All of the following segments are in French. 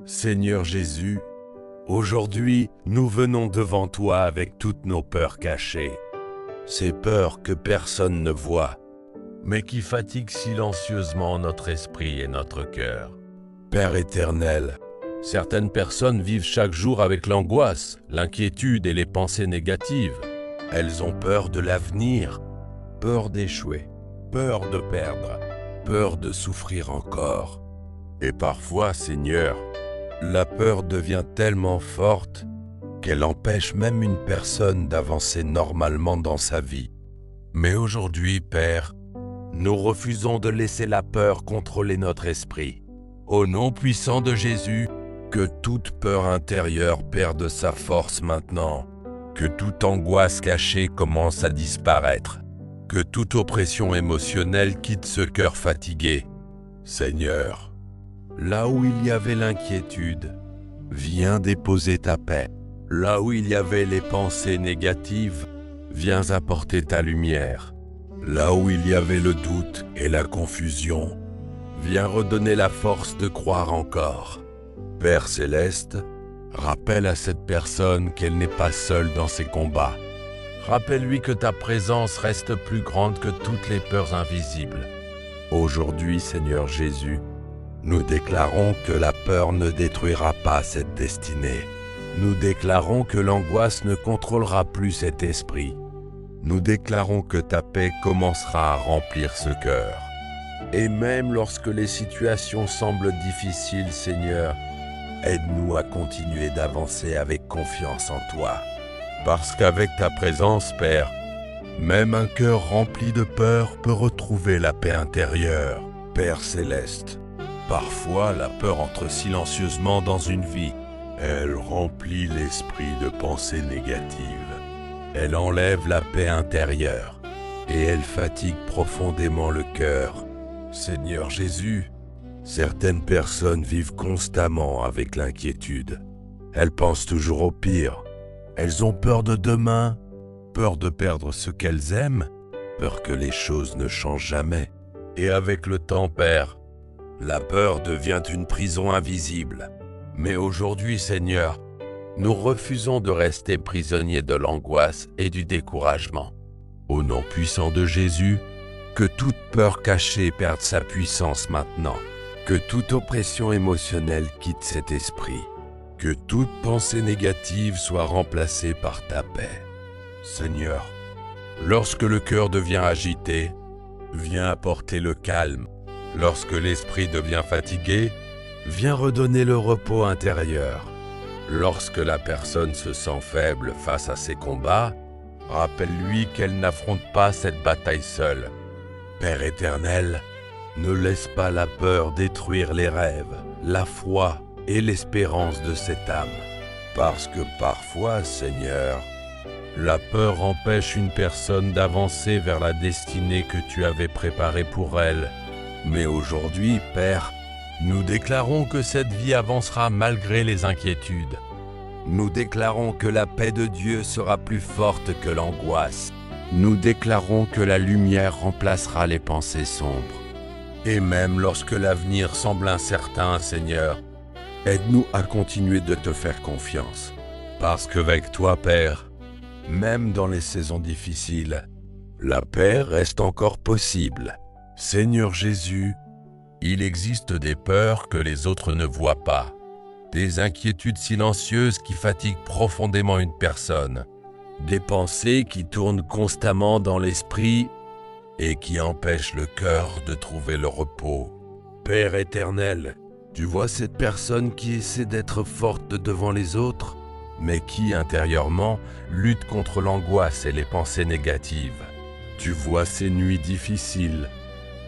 Seigneur Jésus, aujourd'hui, nous venons devant toi avec toutes nos peurs cachées. Ces peurs que personne ne voit, mais qui fatiguent silencieusement notre esprit et notre cœur. Père éternel, certaines personnes vivent chaque jour avec l'angoisse, l'inquiétude et les pensées négatives. Elles ont peur de l'avenir, peur d'échouer, peur de perdre, peur de souffrir encore. Et parfois, Seigneur, la peur devient tellement forte qu'elle empêche même une personne d'avancer normalement dans sa vie. Mais aujourd'hui, Père, nous refusons de laisser la peur contrôler notre esprit. Au nom puissant de Jésus, que toute peur intérieure perde sa force maintenant, que toute angoisse cachée commence à disparaître, que toute oppression émotionnelle quitte ce cœur fatigué. Seigneur, là où il y avait l'inquiétude, viens déposer ta paix. Là où il y avait les pensées négatives, viens apporter ta lumière. Là où il y avait le doute et la confusion, viens redonner la force de croire encore. Père céleste, rappelle à cette personne qu'elle n'est pas seule dans ses combats. Rappelle-lui que ta présence reste plus grande que toutes les peurs invisibles. Aujourd'hui, Seigneur Jésus, nous déclarons que la peur ne détruira pas cette destinée. Nous déclarons que l'angoisse ne contrôlera plus cet esprit. Nous déclarons que ta paix commencera à remplir ce cœur. Et même lorsque les situations semblent difficiles, Seigneur, aide-nous à continuer d'avancer avec confiance en toi. Parce qu'avec ta présence, Père, même un cœur rempli de peur peut retrouver la paix intérieure. Père céleste, parfois la peur entre silencieusement dans une vie. Elle remplit l'esprit de pensées négatives. Elle enlève la paix intérieure et elle fatigue profondément le cœur. Seigneur Jésus, certaines personnes vivent constamment avec l'inquiétude. Elles pensent toujours au pire. Elles ont peur de demain, peur de perdre ce qu'elles aiment, peur que les choses ne changent jamais. Et avec le temps, Père, la peur devient une prison invisible. Mais aujourd'hui, Seigneur, nous refusons de rester prisonniers de l'angoisse et du découragement. Au nom puissant de Jésus, que toute peur cachée perde sa puissance maintenant. Que toute oppression émotionnelle quitte cet esprit. Que toute pensée négative soit remplacée par ta paix. Seigneur, lorsque le cœur devient agité, viens apporter le calme. Lorsque l'esprit devient fatigué, viens redonner le repos intérieur. Lorsque la personne se sent faible face à ses combats, rappelle-lui qu'elle n'affronte pas cette bataille seule. Père éternel, ne laisse pas la peur détruire les rêves, la foi et l'espérance de cette âme. Parce que parfois, Seigneur, la peur empêche une personne d'avancer vers la destinée que tu avais préparée pour elle. Mais aujourd'hui, Père, nous déclarons que cette vie avancera malgré les inquiétudes. Nous déclarons que la paix de Dieu sera plus forte que l'angoisse. Nous déclarons que la lumière remplacera les pensées sombres. Et même lorsque l'avenir semble incertain, Seigneur, aide-nous à continuer de te faire confiance. Parce qu'avec toi, Père, même dans les saisons difficiles, la paix reste encore possible. Seigneur Jésus, il existe des peurs que les autres ne voient pas, des inquiétudes silencieuses qui fatiguent profondément une personne, des pensées qui tournent constamment dans l'esprit et qui empêchent le cœur de trouver le repos. Père éternel, tu vois cette personne qui essaie d'être forte devant les autres, mais qui intérieurement lutte contre l'angoisse et les pensées négatives. Tu vois ces nuits difficiles.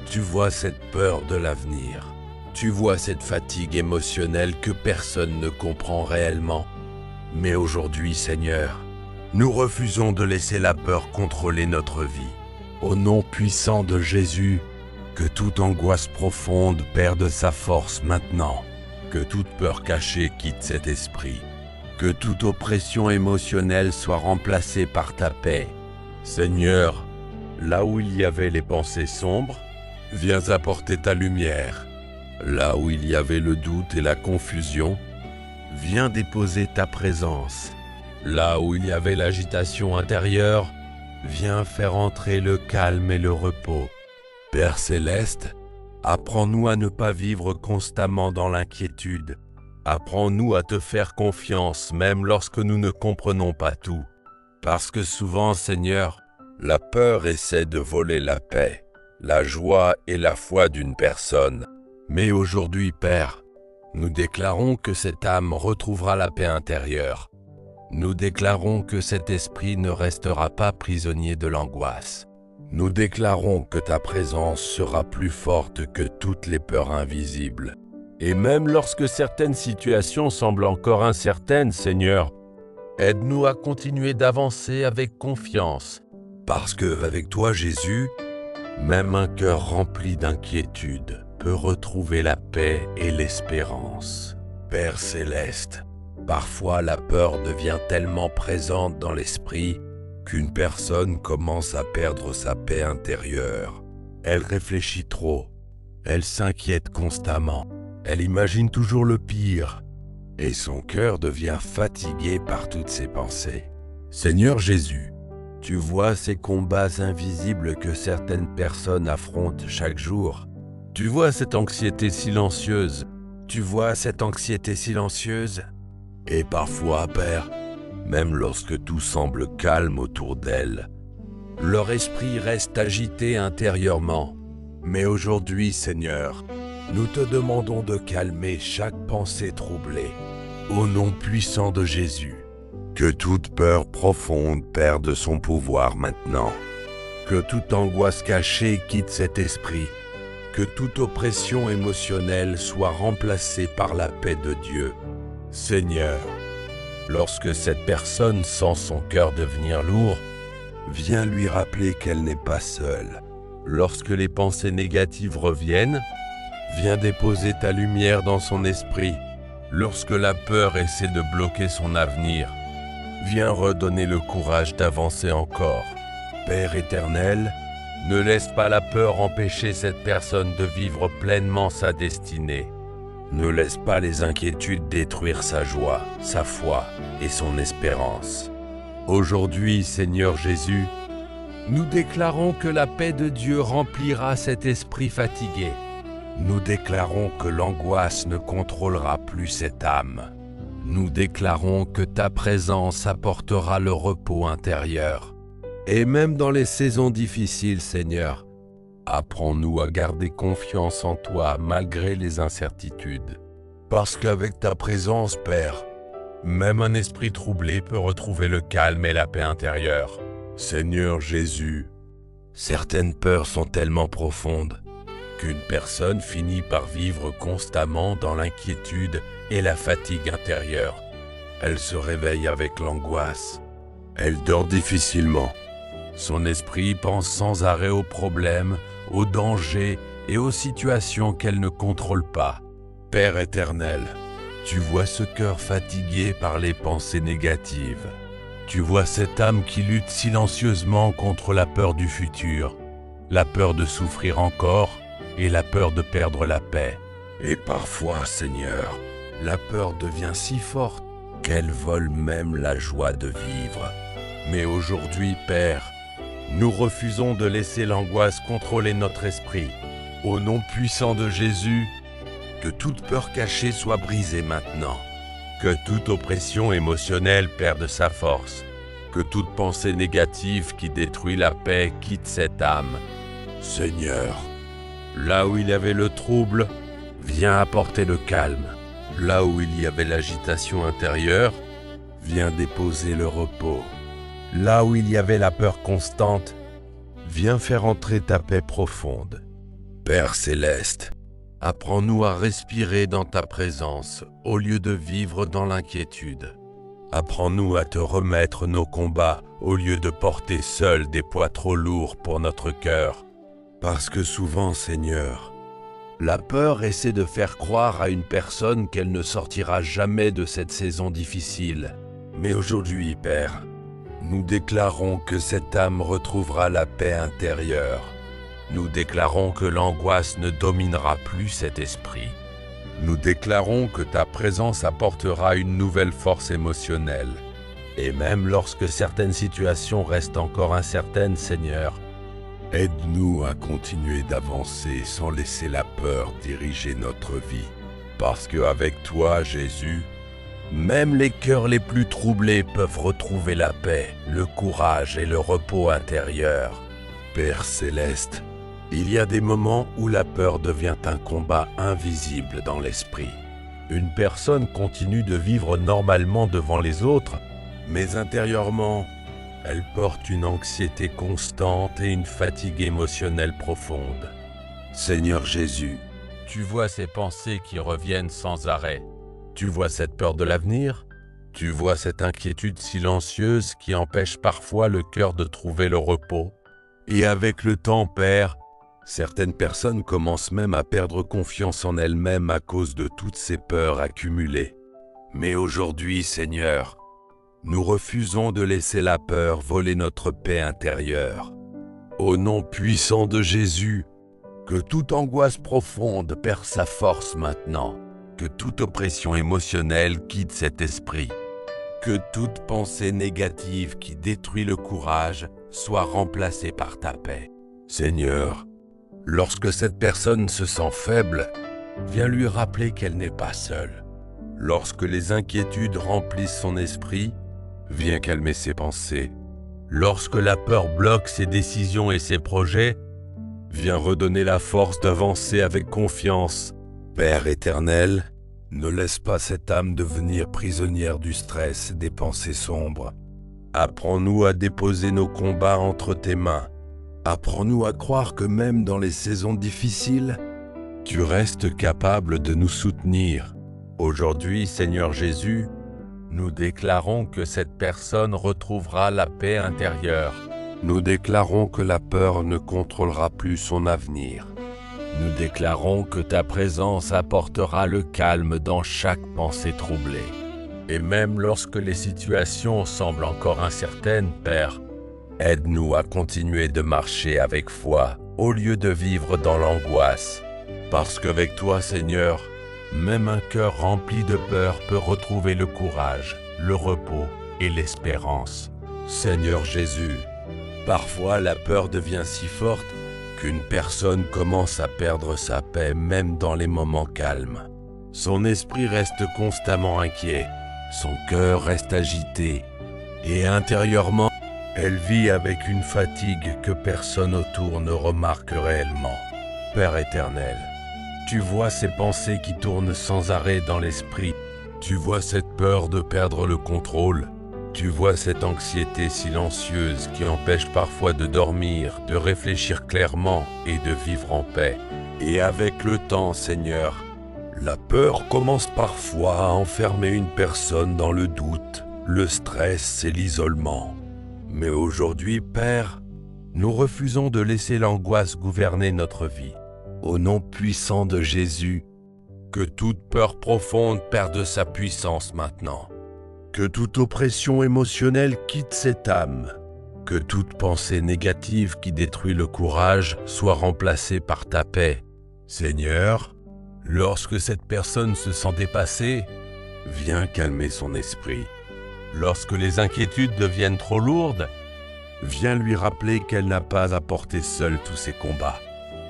Tu vois cette peur de l'avenir. Tu vois cette fatigue émotionnelle que personne ne comprend réellement. Mais aujourd'hui, Seigneur, nous refusons de laisser la peur contrôler notre vie. Au nom puissant de Jésus, que toute angoisse profonde perde sa force maintenant. Que toute peur cachée quitte cet esprit. Que toute oppression émotionnelle soit remplacée par ta paix. Seigneur, là où il y avait les pensées sombres, viens apporter ta lumière. Là où il y avait le doute et la confusion, viens déposer ta présence. Là où il y avait l'agitation intérieure, viens faire entrer le calme et le repos. Père céleste, apprends-nous à ne pas vivre constamment dans l'inquiétude. Apprends-nous à te faire confiance même lorsque nous ne comprenons pas tout. Parce que souvent, Seigneur, la peur essaie de voler la paix, la joie et la foi d'une personne. Mais aujourd'hui, Père, nous déclarons que cette âme retrouvera la paix intérieure. Nous déclarons que cet esprit ne restera pas prisonnier de l'angoisse. Nous déclarons que ta présence sera plus forte que toutes les peurs invisibles. Et même lorsque certaines situations semblent encore incertaines, Seigneur, aide-nous à continuer d'avancer avec confiance. Parce que, avec toi, Jésus, même un cœur rempli d'inquiétude peut retrouver la paix et l'espérance. Père céleste, parfois la peur devient tellement présente dans l'esprit qu'une personne commence à perdre sa paix intérieure. Elle réfléchit trop, elle s'inquiète constamment, elle imagine toujours le pire, et son cœur devient fatigué par toutes ses pensées. Seigneur Jésus, tu vois ces combats invisibles que certaines personnes affrontent chaque jour. Tu vois cette anxiété silencieuse. Et parfois, Père, même lorsque tout semble calme autour d'elles, leur esprit reste agité intérieurement. Mais aujourd'hui, Seigneur, nous te demandons de calmer chaque pensée troublée. Au nom puissant de Jésus, que toute peur profonde perde son pouvoir maintenant. Que toute angoisse cachée quitte cet esprit. Que toute oppression émotionnelle soit remplacée par la paix de Dieu. Seigneur, lorsque cette personne sent son cœur devenir lourd, viens lui rappeler qu'elle n'est pas seule. Lorsque les pensées négatives reviennent, viens déposer ta lumière dans son esprit. Lorsque la peur essaie de bloquer son avenir, viens redonner le courage d'avancer encore. Père éternel, ne laisse pas la peur empêcher cette personne de vivre pleinement sa destinée. Ne laisse pas les inquiétudes détruire sa joie, sa foi et son espérance. Aujourd'hui, Seigneur Jésus, nous déclarons que la paix de Dieu remplira cet esprit fatigué. Nous déclarons que l'angoisse ne contrôlera plus cette âme. Nous déclarons que ta présence apportera le repos intérieur. Et même dans les saisons difficiles, Seigneur, apprends-nous à garder confiance en toi malgré les incertitudes. Parce qu'avec ta présence, Père, même un esprit troublé peut retrouver le calme et la paix intérieure. Seigneur Jésus, certaines peurs sont tellement profondes qu'une personne finit par vivre constamment dans l'inquiétude et la fatigue intérieure. Elle se réveille avec l'angoisse. Elle dort difficilement. Son esprit pense sans arrêt aux problèmes, aux dangers et aux situations qu'elle ne contrôle pas. Père éternel, tu vois ce cœur fatigué par les pensées négatives. Tu vois cette âme qui lutte silencieusement contre la peur du futur, la peur de souffrir encore et la peur de perdre la paix. Et parfois, Seigneur, la peur devient si forte qu'elle vole même la joie de vivre. Mais aujourd'hui, Père, nous refusons de laisser l'angoisse contrôler notre esprit. Au nom puissant de Jésus, que toute peur cachée soit brisée maintenant. Que toute oppression émotionnelle perde sa force. Que toute pensée négative qui détruit la paix quitte cette âme. Seigneur, là où il y avait le trouble, viens apporter le calme. Là où il y avait l'agitation intérieure, viens déposer le repos. Là où il y avait la peur constante, viens faire entrer ta paix profonde. Père céleste, apprends-nous à respirer dans ta présence au lieu de vivre dans l'inquiétude. Apprends-nous à te remettre nos combats au lieu de porter seuls des poids trop lourds pour notre cœur. Parce que souvent, Seigneur, la peur essaie de faire croire à une personne qu'elle ne sortira jamais de cette saison difficile. Mais aujourd'hui, Père, nous déclarons que cette âme retrouvera la paix intérieure. Nous déclarons que l'angoisse ne dominera plus cet esprit. Nous déclarons que ta présence apportera une nouvelle force émotionnelle. Et même lorsque certaines situations restent encore incertaines, Seigneur, aide-nous à continuer d'avancer sans laisser la peur diriger notre vie. Parce qu'avec toi, Jésus, même les cœurs les plus troublés peuvent retrouver la paix, le courage et le repos intérieur. Père céleste, il y a des moments où la peur devient un combat invisible dans l'esprit. Une personne continue de vivre normalement devant les autres, mais intérieurement, elle porte une anxiété constante et une fatigue émotionnelle profonde. Seigneur Jésus, tu vois ces pensées qui reviennent sans arrêt. Tu vois cette peur de l'avenir. Tu vois cette inquiétude silencieuse qui empêche parfois le cœur de trouver le repos. Et avec le temps, Père, certaines personnes commencent même à perdre confiance en elles-mêmes à cause de toutes ces peurs accumulées. Mais aujourd'hui, Seigneur, nous refusons de laisser la peur voler notre paix intérieure. Au nom puissant de Jésus, que toute angoisse profonde perd sa force maintenant, que toute oppression émotionnelle quitte cet esprit, que toute pensée négative qui détruit le courage soit remplacée par ta paix. Seigneur, lorsque cette personne se sent faible, viens lui rappeler qu'elle n'est pas seule. Lorsque les inquiétudes remplissent son esprit, viens calmer ses pensées. Lorsque la peur bloque ses décisions et ses projets, viens redonner la force d'avancer avec confiance. Père éternel, ne laisse pas cette âme devenir prisonnière du stress et des pensées sombres. Apprends-nous à déposer nos combats entre tes mains. Apprends-nous à croire que même dans les saisons difficiles, tu restes capable de nous soutenir. Aujourd'hui, Seigneur Jésus, nous déclarons que cette personne retrouvera la paix intérieure. Nous déclarons que la peur ne contrôlera plus son avenir. Nous déclarons que ta présence apportera le calme dans chaque pensée troublée. Et même lorsque les situations semblent encore incertaines, Père, aide-nous à continuer de marcher avec foi au lieu de vivre dans l'angoisse. Parce qu'avec toi, Seigneur, même un cœur rempli de peur peut retrouver le courage, le repos et l'espérance. Seigneur Jésus, parfois la peur devient si forte qu'une personne commence à perdre sa paix même dans les moments calmes. Son esprit reste constamment inquiet, son cœur reste agité et intérieurement, elle vit avec une fatigue que personne autour ne remarque réellement. Père éternel, tu vois ces pensées qui tournent sans arrêt dans l'esprit. Tu vois cette peur de perdre le contrôle. Tu vois cette anxiété silencieuse qui empêche parfois de dormir, de réfléchir clairement et de vivre en paix. Et avec le temps, Seigneur, la peur commence parfois à enfermer une personne dans le doute, le stress et l'isolement. Mais aujourd'hui, Père, nous refusons de laisser l'angoisse gouverner notre vie. Au nom puissant de Jésus, que toute peur profonde perde sa puissance maintenant. Que toute oppression émotionnelle quitte cette âme. Que toute pensée négative qui détruit le courage soit remplacée par ta paix. Seigneur, lorsque cette personne se sent dépassée, viens calmer son esprit. Lorsque les inquiétudes deviennent trop lourdes, viens lui rappeler qu'elle n'a pas à porter seule tous ses combats.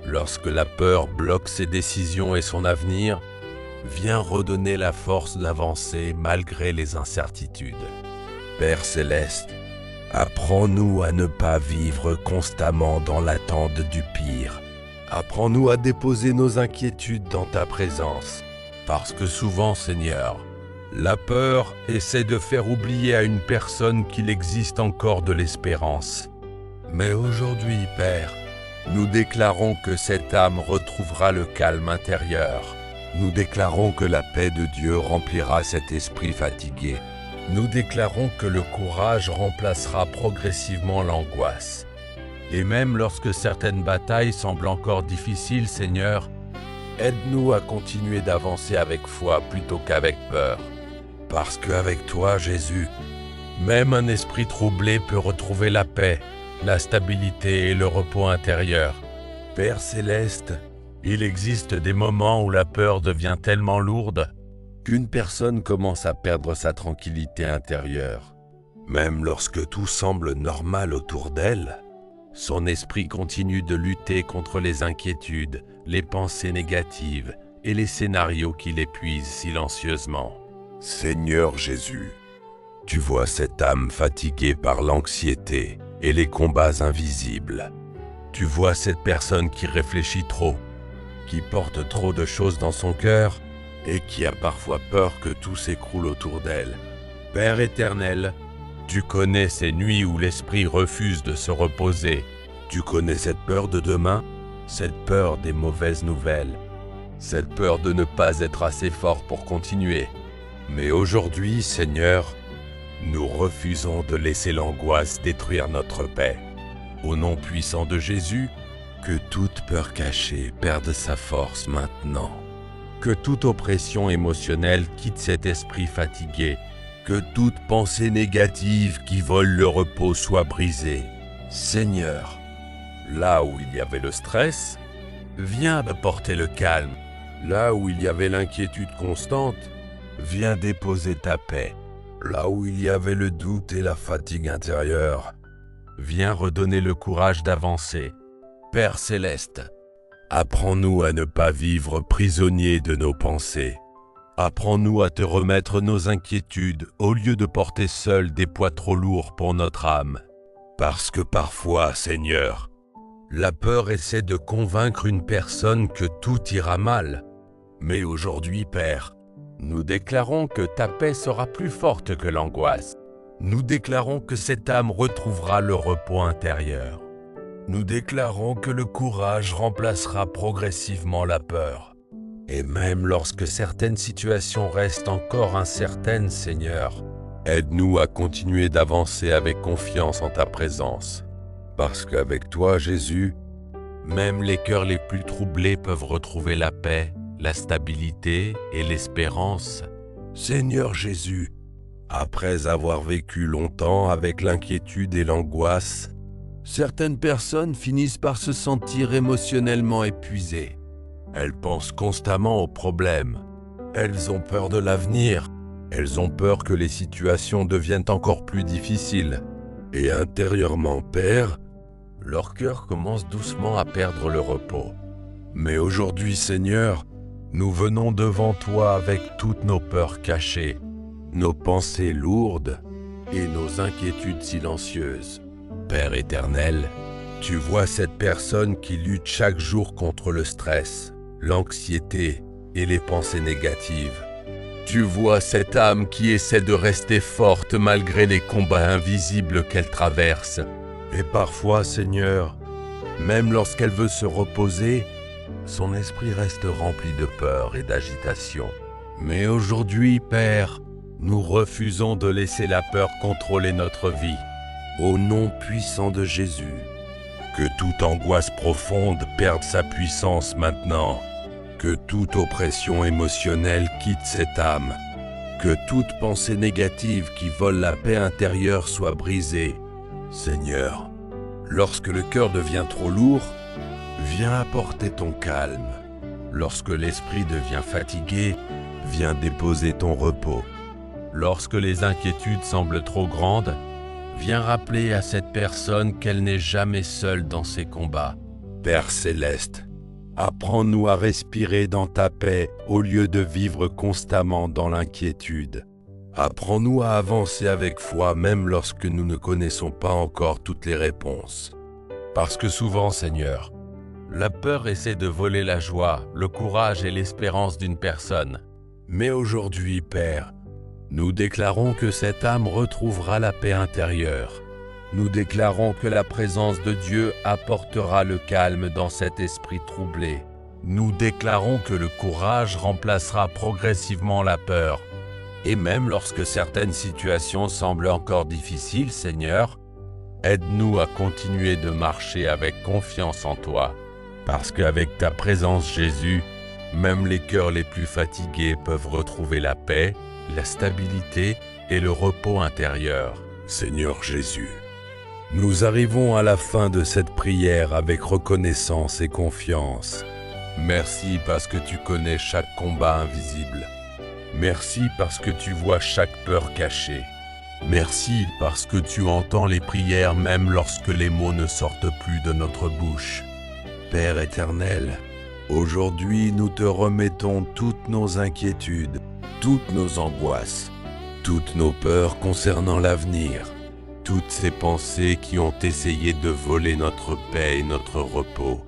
Lorsque la peur bloque ses décisions et son avenir, viens redonner la force d'avancer malgré les incertitudes. Père céleste, apprends-nous à ne pas vivre constamment dans l'attente du pire. Apprends-nous à déposer nos inquiétudes dans ta présence. Parce que souvent, Seigneur, la peur essaie de faire oublier à une personne qu'il existe encore de l'espérance. Mais aujourd'hui, Père, nous déclarons que cette âme retrouvera le calme intérieur. Nous déclarons que la paix de Dieu remplira cet esprit fatigué. Nous déclarons que le courage remplacera progressivement l'angoisse. Et même lorsque certaines batailles semblent encore difficiles, Seigneur, aide-nous à continuer d'avancer avec foi plutôt qu'avec peur. Parce qu'avec toi, Jésus, même un esprit troublé peut retrouver la paix, la stabilité et le repos intérieur. Père céleste, Il existe des moments où la peur devient tellement lourde qu'une personne commence à perdre sa tranquillité intérieure. Même lorsque tout semble normal autour d'elle, son esprit continue de lutter contre les inquiétudes, les pensées négatives et les scénarios qui l'épuisent silencieusement. Seigneur Jésus, tu vois cette âme fatiguée par l'anxiété et les combats invisibles. Tu vois cette personne qui réfléchit trop, qui porte trop de choses dans son cœur et qui a parfois peur que tout s'écroule autour d'elle. Père éternel, tu connais ces nuits où l'esprit refuse de se reposer. Tu connais cette peur de demain, cette peur des mauvaises nouvelles, cette peur de ne pas être assez fort pour continuer. Mais aujourd'hui, Seigneur, nous refusons de laisser l'angoisse détruire notre paix. Au nom puissant de Jésus, que toute peur cachée perde sa force maintenant. Que toute oppression émotionnelle quitte cet esprit fatigué. Que toute pensée négative qui vole le repos soit brisée. Seigneur, là où il y avait le stress, viens apporter le calme. Là où il y avait l'inquiétude constante, viens déposer ta paix. Là où il y avait le doute et la fatigue intérieure, viens redonner le courage d'avancer. Père céleste, apprends-nous à ne pas vivre prisonniers de nos pensées. Apprends-nous à te remettre nos inquiétudes au lieu de porter seuls des poids trop lourds pour notre âme. Parce que parfois, Seigneur, la peur essaie de convaincre une personne que tout ira mal. Mais aujourd'hui, Père, nous déclarons que ta paix sera plus forte que l'angoisse. Nous déclarons que cette âme retrouvera le repos intérieur. Nous déclarons que le courage remplacera progressivement la peur. Et même lorsque certaines situations restent encore incertaines, Seigneur, aide-nous à continuer d'avancer avec confiance en ta présence. Parce qu'avec toi, Jésus, même les cœurs les plus troublés peuvent retrouver la paix, la stabilité et l'espérance. Seigneur Jésus, après avoir vécu longtemps avec l'inquiétude et l'angoisse, certaines personnes finissent par se sentir émotionnellement épuisées. Elles pensent constamment aux problèmes. Elles ont peur de l'avenir. Elles ont peur que les situations deviennent encore plus difficiles. Et intérieurement, Père, leur cœur commence doucement à perdre le repos. Mais aujourd'hui, Seigneur, nous venons devant toi avec toutes nos peurs cachées, nos pensées lourdes et nos inquiétudes silencieuses. Père éternel, tu vois cette personne qui lutte chaque jour contre le stress, l'anxiété et les pensées négatives. Tu vois cette âme qui essaie de rester forte malgré les combats invisibles qu'elle traverse. Et parfois, Seigneur, même lorsqu'elle veut se reposer, son esprit reste rempli de peur et d'agitation. Mais aujourd'hui, Père, nous refusons de laisser la peur contrôler notre vie. Au nom puissant de Jésus, que toute angoisse profonde perde sa puissance maintenant. Que toute oppression émotionnelle quitte cette âme. Que toute pensée négative qui vole la paix intérieure soit brisée. Seigneur, lorsque le cœur devient trop lourd, viens apporter ton calme. Lorsque l'esprit devient fatigué, viens déposer ton repos. Lorsque les inquiétudes semblent trop grandes, viens rappeler à cette personne qu'elle n'est jamais seule dans ses combats. Père céleste, apprends-nous à respirer dans ta paix au lieu de vivre constamment dans l'inquiétude. Apprends-nous à avancer avec foi même lorsque nous ne connaissons pas encore toutes les réponses. Parce que souvent, Seigneur, la peur essaie de voler la joie, le courage et l'espérance d'une personne. Mais aujourd'hui, Père, nous déclarons que cette âme retrouvera la paix intérieure. Nous déclarons que la présence de Dieu apportera le calme dans cet esprit troublé. Nous déclarons que le courage remplacera progressivement la peur. Et même lorsque certaines situations semblent encore difficiles, Seigneur, aide-nous à continuer de marcher avec confiance en toi. Parce qu'avec ta présence, Jésus, même les cœurs les plus fatigués peuvent retrouver la paix, la stabilité et le repos intérieur. Seigneur Jésus, nous arrivons à la fin de cette prière avec reconnaissance et confiance. Merci parce que tu connais chaque combat invisible. Merci parce que tu vois chaque peur cachée. Merci parce que tu entends les prières même lorsque les mots ne sortent plus de notre bouche. Père éternel, aujourd'hui nous te remettons toutes nos inquiétudes, toutes nos angoisses, toutes nos peurs concernant l'avenir, toutes ces pensées qui ont essayé de voler notre paix et notre repos.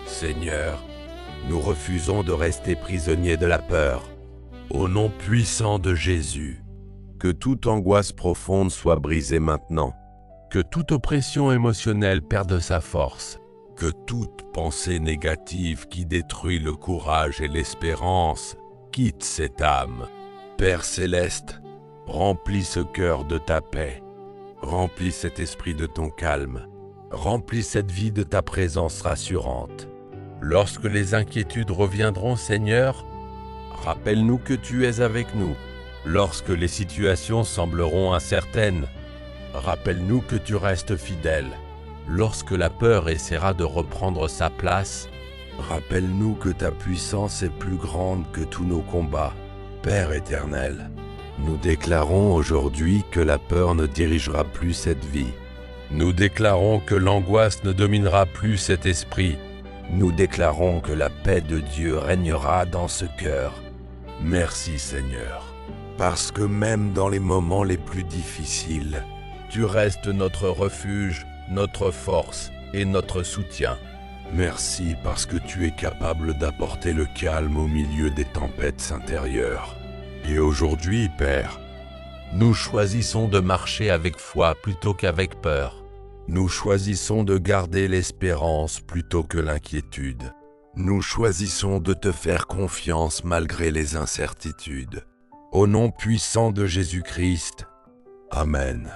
Seigneur, nous refusons de rester prisonniers de la peur. Au nom puissant de Jésus, que toute angoisse profonde soit brisée maintenant, que toute oppression émotionnelle perde sa force, que toute pensée négative qui détruit le courage et l'espérance quitte cette âme. Père céleste, remplis ce cœur de ta paix, remplis cet esprit de ton calme, remplis cette vie de ta présence rassurante. Lorsque les inquiétudes reviendront, Seigneur, rappelle-nous que tu es avec nous. Lorsque les situations sembleront incertaines, rappelle-nous que tu restes fidèle. Lorsque la peur essaiera de reprendre sa place, rappelle-nous que ta puissance est plus grande que tous nos combats. Père éternel, nous déclarons aujourd'hui que la peur ne dirigera plus cette vie. Nous déclarons que l'angoisse ne dominera plus cet esprit. Nous déclarons que la paix de Dieu régnera dans ce cœur. Merci Seigneur, parce que même dans les moments les plus difficiles, tu restes notre refuge, notre force et notre soutien. Merci parce que tu es capable d'apporter le calme au milieu des tempêtes intérieures. Et aujourd'hui, Père, nous choisissons de marcher avec foi plutôt qu'avec peur. Nous choisissons de garder l'espérance plutôt que l'inquiétude. Nous choisissons de te faire confiance malgré les incertitudes. Au nom puissant de Jésus-Christ, Amen.